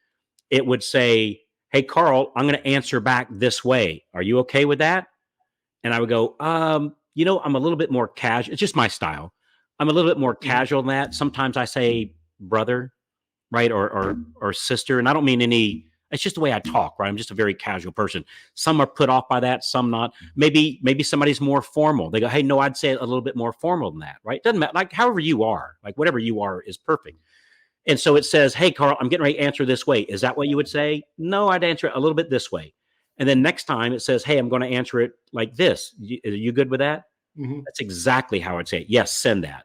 it would say, hey, Carl, I'm going to answer back this way. Are you okay with that? And I would go, I'm a little bit more casual. It's just my style. I'm a little bit more casual than that. Sometimes I say brother, right? Or sister. And I don't mean any, it's just the way I talk, right? I'm just a very casual person. Some are put off by that, some not. Maybe somebody's more formal. They go, hey, no, I'd say it a little bit more formal than that, right? Doesn't matter. Like however you are, like whatever you are is perfect. And so it says, hey, Carl, I'm getting ready to answer this way. Is that what you would say? No, I'd answer it a little bit this way. And then next time it says, hey, I'm going to answer it like this. Are you good with that? Mm-hmm. That's exactly how I'd say it. Yes, send that.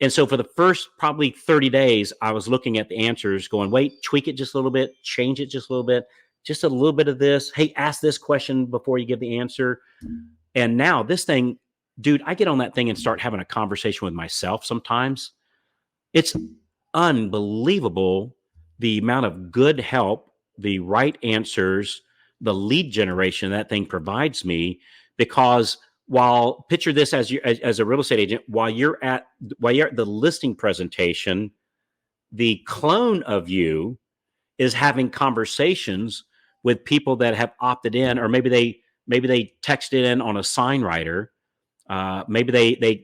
And so for the first probably 30 days, I was looking at the answers going, wait, tweak it just a little bit, change it just a little bit of this. Hey, ask this question before you give the answer. And now this thing, dude, I get on that thing and start having a conversation with myself sometimes. It's unbelievable the amount of good help the right answers, the lead generation that thing provides me. Because while picture this as you as a real estate agent, while you're at the listing presentation, the clone of you is having conversations with people that have opted in, or maybe they texted in on a sign writer. Maybe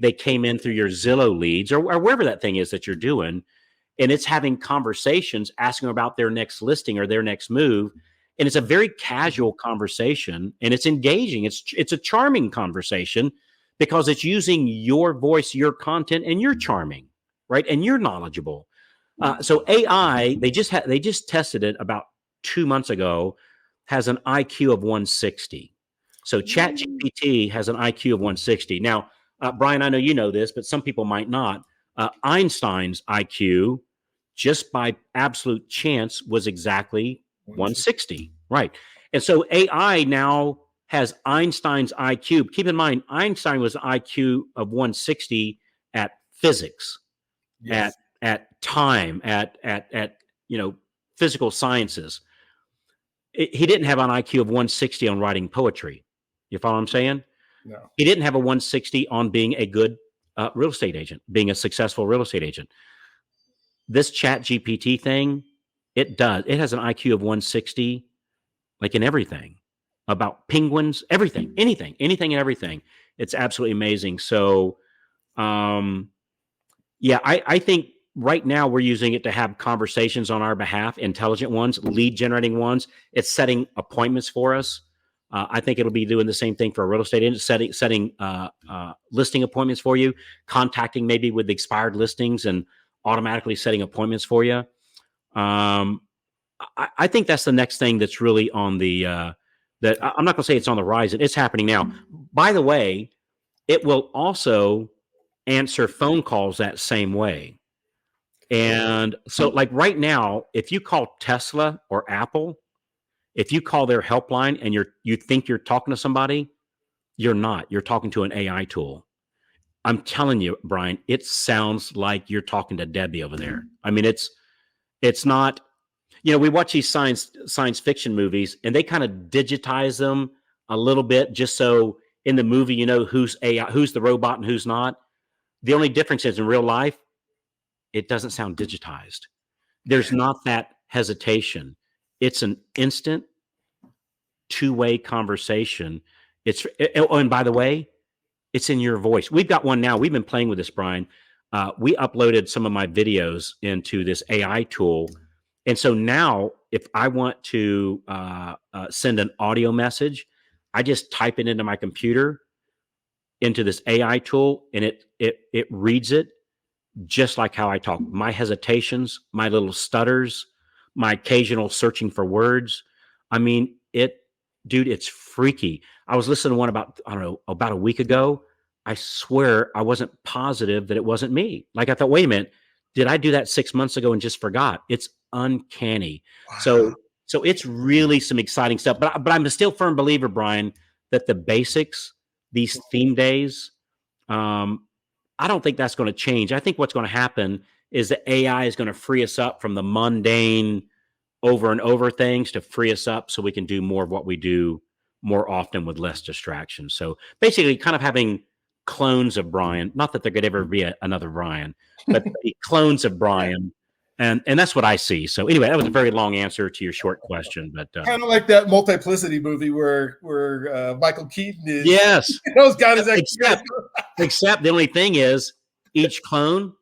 they came in through your Zillow leads, or wherever that thing is that you're doing, and it's having conversations, asking about their next listing or their next move. And it's a very casual conversation, and it's engaging. It's a charming conversation because it's using your voice, your content, and you're charming, right? And you're knowledgeable. So AI, they just tested it about 2 months ago, has an IQ of 160. So ChatGPT has an IQ of 160. Now, Brian, I know you know this, but some people might not. Einstein's IQ, just by absolute chance, was exactly 160, right? And so AI now has Einstein's IQ. Keep in mind, Einstein was IQ of 160 at physics, Yes. at time, at physical sciences. He didn't have an IQ of 160 on writing poetry. You follow what I'm saying? No. He didn't have a 160 on being a good real estate agent, being a successful real estate agent. This Chat GPT thing, it has an IQ of 160, like in everything, about penguins, everything, anything and everything. It's absolutely amazing. So, yeah, I think right now we're using it to have conversations on our behalf, intelligent ones, lead generating ones. It's setting appointments for us. I think it'll be doing the same thing for a real estate agent, setting listing appointments for you, contacting maybe with expired listings and automatically setting appointments for you. I think that's the next thing that's really on the, that I'm not going to say it's on the rise. It's happening now. By the way, it will also answer phone calls that same way. And so like right now, if you call Tesla or Apple, if you call their helpline and you think you're talking to somebody, you're not. You're talking to an AI tool. I'm telling you, Brian, it sounds like you're talking to Debbie over there. I mean, it's not, we watch these science fiction movies and they kind of digitize them a little bit just so in the movie, who's AI, who's the robot and who's not. The only difference is in real life, it doesn't sound digitized. There's not that hesitation. It's an instant two-way conversation. And by the way, it's in your voice. We've got one now. We've been playing with this, Brian. We uploaded some of my videos into this AI tool. And so now if I want to send an audio message, I just type it into my computer, into this AI tool, and it reads it just like how I talk. My hesitations, my little stutters, my occasional searching for words. I mean, dude, it's freaky. I was listening to one about a week ago. I swear I wasn't positive that it wasn't me. Like I thought, wait a minute, did I do that 6 months ago and just forgot? It's uncanny. Wow. So it's really some exciting stuff. But I'm a still firm believer, Brian, that the basics, these theme days, I don't think that's going to change. I think what's going to happen is that AI is going to free us up from the mundane over and over things to free us up so we can do more of what we do more often with less distractions. So basically kind of having clones of Brian, not that there could ever be another Brian, but the clones of Brian. And that's what I see. So anyway, that was a very long answer to your short question, but kind of like that Multiplicity movie where Michael Keaton is. Yes, got his except the only thing is each clone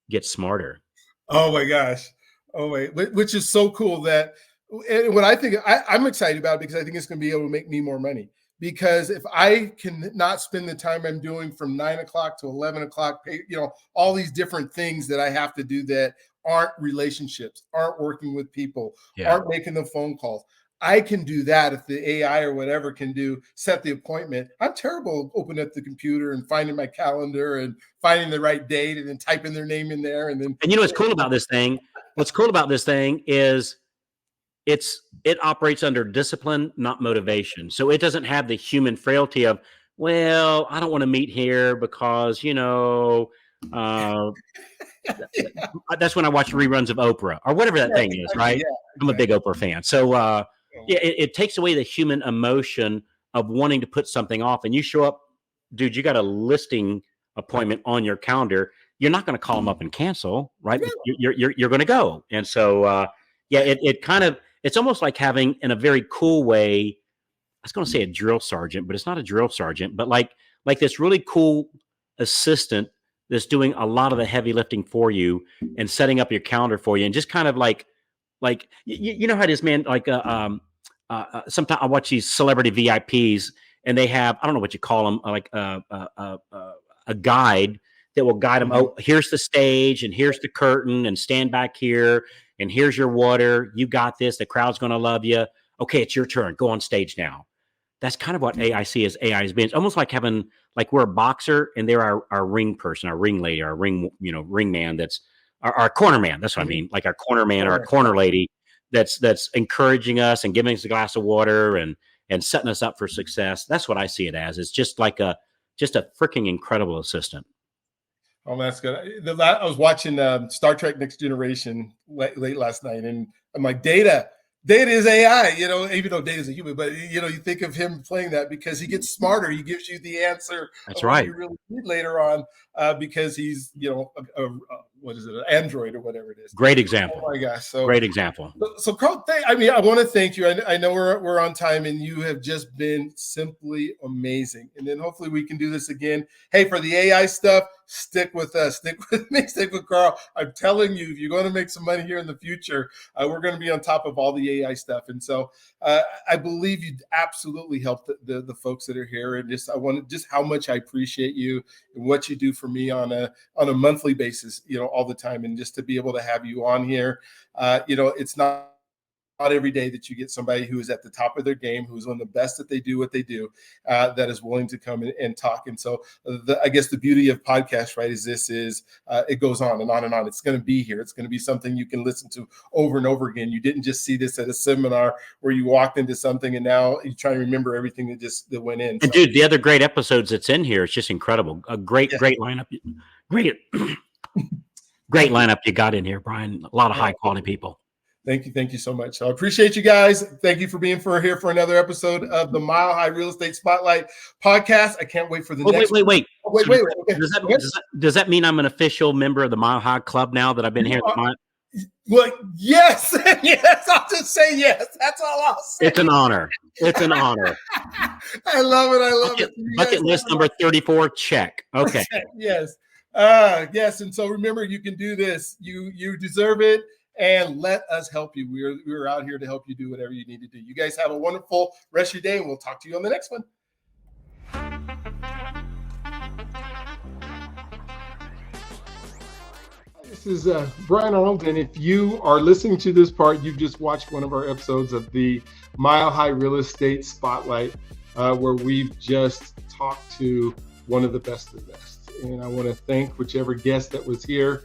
gets smarter. Oh my gosh! Oh wait, which is so cool that. And what I think I'm excited about it because I think it's going to be able to make me more money. Because if I can not spend the time I'm doing from 9 o'clock to 11 o'clock, all these different things that I have to do that aren't relationships, aren't working with people, aren't making the phone calls. I can do that if the AI or whatever can set the appointment. I'm terrible opening up the computer and finding my calendar and finding the right date and then typing their name in there. And what's cool about this thing? What's cool about this thing is it operates under discipline, not motivation. So it doesn't have the human frailty of, well, I don't want to meet here because, That's when I watch reruns of Oprah or whatever that thing is, right? Yeah, I'm a big Oprah fan. So yeah, it takes away the human emotion of wanting to put something off. And you show up, dude, you got a listing appointment on your calendar. You're not going to call them up and cancel, right? You're going to go. And so yeah, it kind of, it's almost like having, in a very cool way, I was going to say a drill sergeant, but it's not a drill sergeant, but like this really cool assistant that's doing a lot of the heavy lifting for you and setting up your calendar for you, and just kind of like you know how it is, man. Like sometimes I watch these celebrity VIPs, and they have, I don't know what you call them, like a guide that will guide them. Oh, here's the stage, and here's the curtain, and stand back here, and here's your water. You got this. The crowd's going to love you. Okay, it's your turn. Go on stage now. That's kind of what AIC is. AI is being. It's almost like having, like, we're a boxer and they're our ring person, our ring lady, our ring man. That's our corner man. That's what I mean. Like our corner man or our corner lady that's encouraging us and giving us a glass of water and setting us up for success. That's what I see it as. It's just like a freaking incredible assistant. Oh, that's good. I was watching Star Trek Next Generation late last night, and I'm like, Data is AI, even though Data's a human, but you think of him playing that because he gets smarter. He gives you the answer. That's right. You really need later on because he's, what is it, an android or whatever it is. Great example. Oh my gosh. Great example. So Carl, I want to thank you. I know we're on time, and you have just been simply amazing. And then hopefully we can do this again. Hey, for the AI stuff, stick with us. Stick with me. Stick with Carl. I'm telling you, if you're going to make some money here in the future, we're going to be on top of all the AI stuff. And so I believe you absolutely helped the folks that are here. And just how much I appreciate you and what you do for me on a monthly basis, all the time. And just to be able to have you on here, it's not every day that you get somebody who is at the top of their game, who's one of the best that they do what they do, that is willing to come and talk. And so I guess the beauty of podcasts, right, is it goes on and on and on. It's going to be here. It's going to be something you can listen to over and over again. You didn't just see this at a seminar where you walked into something and now you try to remember everything that went in. And dude, the other great episodes that's in here, it's just incredible. A great lineup. Great lineup you got in here, Brian. A lot of high quality people. Thank you so much. So I appreciate you guys. Thank you for being here for another episode of the Mile High Real Estate Spotlight podcast. I can't wait for the next. Wait. Okay. Does that mean I'm an official member of the Mile High Club now that I've been here? Well, yes, yes. I'll just say yes. That's all I'll say. It's an honor. It's an honor. I love it. Bucket list number 34. Check. Okay. Yes. Yes. And so remember, you can do this. You deserve it. And let us help you. We're out here to help you do whatever you need to do. You guys have a wonderful rest of your day, and we'll talk to you on the next one. This is Brian Arnold, and if you are listening to this part, you've just watched one of our episodes of the Mile High Real Estate Spotlight, where we've just talked to one of the best of the best. And I want to thank whichever guest that was here.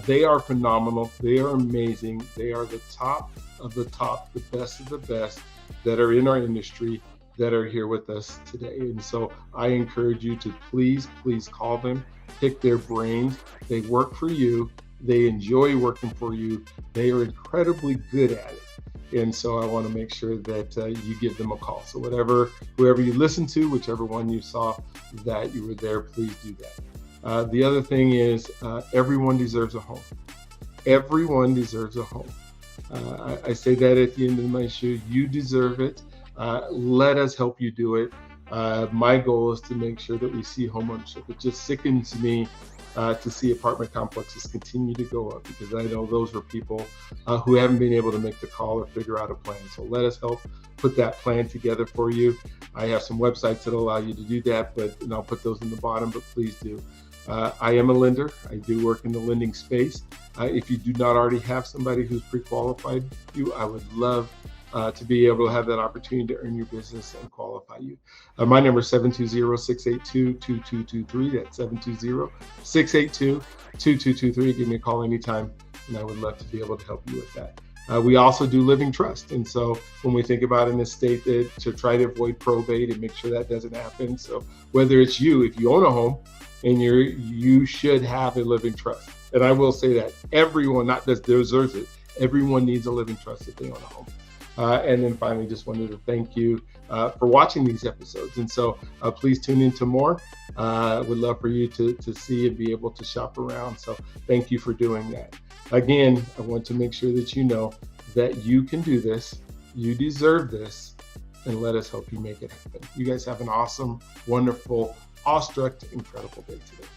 They are phenomenal. They are amazing. They are the top of the top, the best of the best that are in our industry that are here with us today. And so I encourage you to please call them, pick their brains. They work for you. They enjoy working for you. They are incredibly good at it. And so I want to make sure that you give them a call. So whoever you listen to, whichever one you saw that you were there, please do that. The other thing is everyone deserves a home. Everyone deserves a home. I say that at the end of my show. You deserve it. Let us help you do it. My goal is to make sure that we see homeownership. It just sickens me to see apartment complexes continue to go up, because I know those are people who haven't been able to make the call or figure out a plan. So let us help put that plan together for you. I have some websites that allow you to do that, and I'll put those in the bottom, but please do. I am a lender. I do work in the lending space. If you do not already have somebody who's pre-qualified you, I would love to be able to have that opportunity to earn your business and qualify you. My number is 720-682-2223. That's 720-682-2223. Give me a call anytime, and I would love to be able to help you with that. We also do living trust. And so when we think about an estate, to try to avoid probate and make sure that doesn't happen. So whether it's you, if you own a home, and you should have a living trust. And I will say that everyone, not just deserves it, everyone needs a living trust if they own a home. And then finally, just wanted to thank you for watching these episodes. And so please tune into more. Would love for you to see and be able to shop around. So thank you for doing that. Again, I want to make sure that you know that you can do this. You deserve this. And let us help you make it happen. You guys have an awesome, wonderful, awestruck, incredible day today.